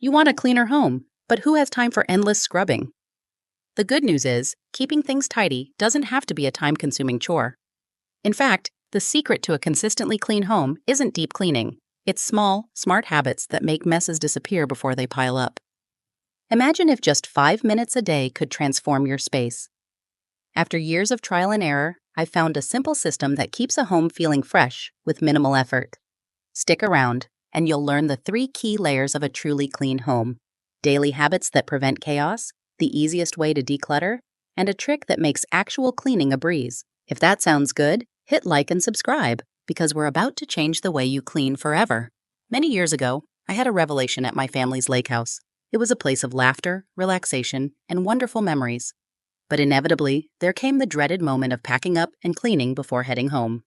You want a cleaner home, but who has time for endless scrubbing? The good news is, keeping things tidy doesn't have to be a time-consuming chore. In fact, the secret to a consistently clean home isn't deep cleaning. It's small, smart habits that make messes disappear before they pile up. Imagine if just 5 minutes a day could transform your space. After years of trial and error, I've found a simple system that keeps a home feeling fresh with minimal effort. Stick around, and you'll learn the 3 key layers of a truly clean home: daily habits that prevent chaos, the easiest way to declutter, and a trick that makes actual cleaning a breeze. If that sounds good, hit like and subscribe, because we're about to change the way you clean forever. Many years ago, I had a revelation at my family's lake house. It was a place of laughter, relaxation, and wonderful memories. But inevitably, there came the dreaded moment of packing up and cleaning before heading home.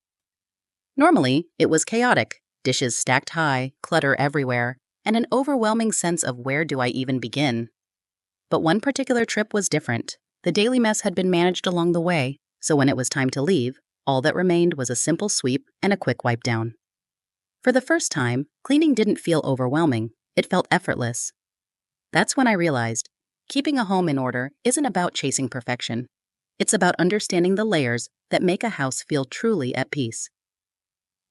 Normally, it was chaotic, dishes stacked high, clutter everywhere, and an overwhelming sense of where do I even begin. But one particular trip was different. The daily mess had been managed along the way, so when it was time to leave, all that remained was a simple sweep and a quick wipe down. For the first time, cleaning didn't feel overwhelming. It felt effortless. That's when I realized, keeping a home in order isn't about chasing perfection. It's about understanding the layers that make a house feel truly at peace.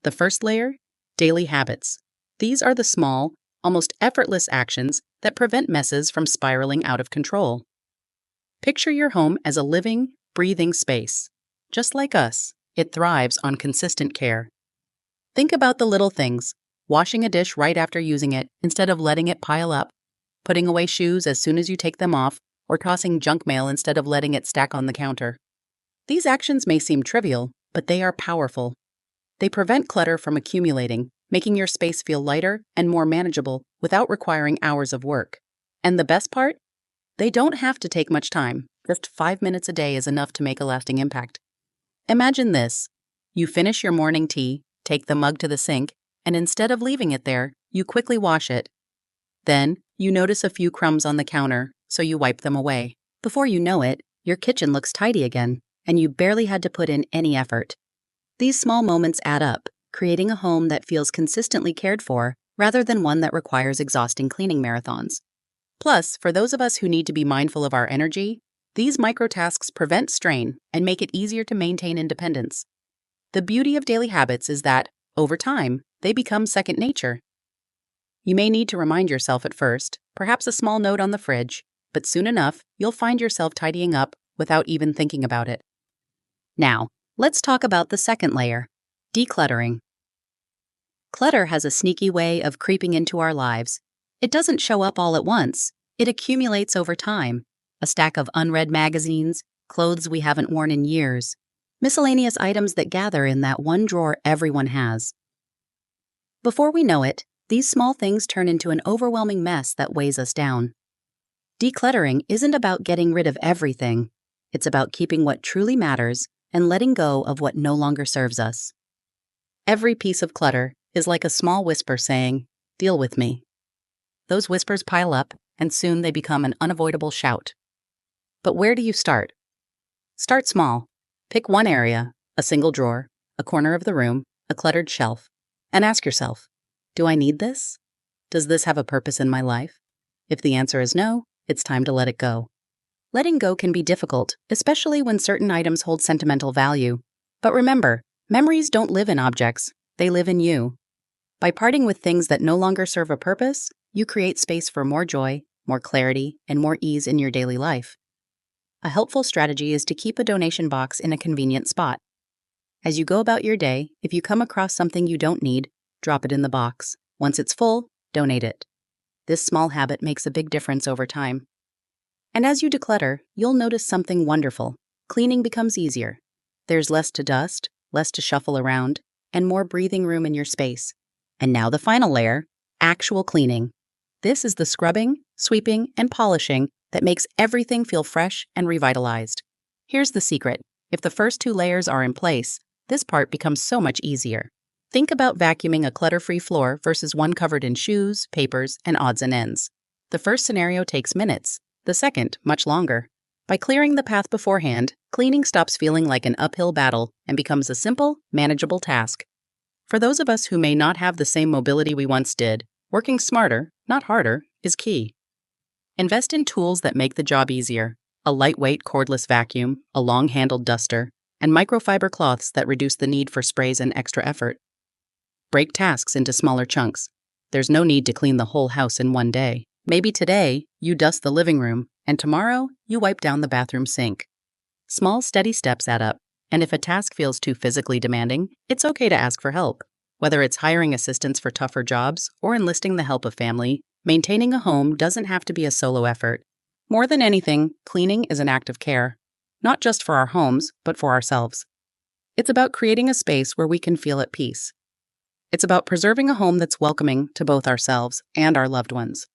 The first layer? Daily habits. These are the small, almost effortless actions that prevent messes from spiraling out of control. Picture your home as a living, breathing space. Just like us, it thrives on consistent care. Think about the little things: washing a dish right after using it instead of letting it pile up, putting away shoes as soon as you take them off, or tossing junk mail instead of letting it stack on the counter. These actions may seem trivial, but they are powerful. They prevent clutter from accumulating, making your space feel lighter and more manageable without requiring hours of work. And the best part? They don't have to take much time. Just 5 minutes a day is enough to make a lasting impact. Imagine this. You finish your morning tea, take the mug to the sink, and instead of leaving it there, you quickly wash it. Then, you notice a few crumbs on the counter, so you wipe them away. Before you know it, your kitchen looks tidy again, and you barely had to put in any effort. These small moments add up, creating a home that feels consistently cared for, rather than one that requires exhausting cleaning marathons. Plus, for those of us who need to be mindful of our energy, these microtasks prevent strain and make it easier to maintain independence. The beauty of daily habits is that, over time, they become second nature. You may need to remind yourself at first, perhaps a small note on the fridge, but soon enough, you'll find yourself tidying up without even thinking about it. Now, let's talk about the second layer: decluttering. Clutter has a sneaky way of creeping into our lives. It doesn't show up all at once. It accumulates over time. A stack of unread magazines, clothes we haven't worn in years, miscellaneous items that gather in that one drawer everyone has. Before we know it, these small things turn into an overwhelming mess that weighs us down. Decluttering isn't about getting rid of everything. It's about keeping what truly matters and letting go of what no longer serves us. Every piece of clutter is like a small whisper saying, "Deal with me." Those whispers pile up, and soon they become an unavoidable shout. But where do you start? Start small. Pick one area, a single drawer, a corner of the room, a cluttered shelf, and ask yourself, do I need this? Does this have a purpose in my life? If the answer is no, it's time to let it go. Letting go can be difficult, especially when certain items hold sentimental value. But remember, memories don't live in objects, they live in you. By parting with things that no longer serve a purpose, you create space for more joy, more clarity, and more ease in your daily life. A helpful strategy is to keep a donation box in a convenient spot. As you go about your day, if you come across something you don't need, drop it in the box. Once it's full, donate it. This small habit makes a big difference over time. And as you declutter, you'll notice something wonderful. Cleaning becomes easier. There's less to dust, less to shuffle around, and more breathing room in your space. And now the final layer, actual cleaning. This is the scrubbing, sweeping, and polishing that makes everything feel fresh and revitalized. Here's the secret. If the first 2 layers are in place, this part becomes so much easier. Think about vacuuming a clutter-free floor versus one covered in shoes, papers, and odds and ends. The first scenario takes minutes, the second much longer. By clearing the path beforehand, cleaning stops feeling like an uphill battle and becomes a simple, manageable task. For those of us who may not have the same mobility we once did, working smarter, not harder, is key. Invest in tools that make the job easier: a lightweight cordless vacuum, a long-handled duster, and microfiber cloths that reduce the need for sprays and extra effort. Break tasks into smaller chunks. There's no need to clean the whole house in one day. Maybe today, you dust the living room, and tomorrow, you wipe down the bathroom sink. Small, steady steps add up, and if a task feels too physically demanding, it's okay to ask for help. Whether it's hiring assistants for tougher jobs or enlisting the help of family, maintaining a home doesn't have to be a solo effort. More than anything, cleaning is an act of care, not just for our homes, but for ourselves. It's about creating a space where we can feel at peace. It's about preserving a home that's welcoming to both ourselves and our loved ones.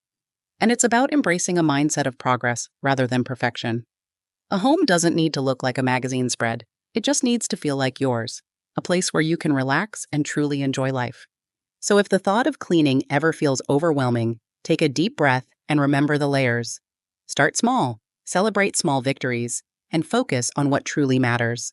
And it's about embracing a mindset of progress rather than perfection. A home doesn't need to look like a magazine spread. It just needs to feel like yours, a place where you can relax and truly enjoy life. So if the thought of cleaning ever feels overwhelming, take a deep breath and remember the layers. Start small, celebrate small victories, and focus on what truly matters.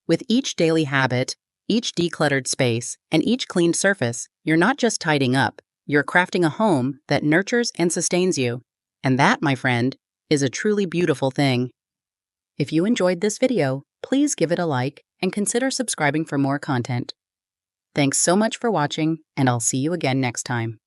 With each daily habit, each decluttered space, and each cleaned surface, you're not just tidying up, you're crafting a home that nurtures and sustains you. And that, my friend, is a truly beautiful thing. If you enjoyed this video, please give it a like and consider subscribing for more content. Thanks so much for watching, and I'll see you again next time.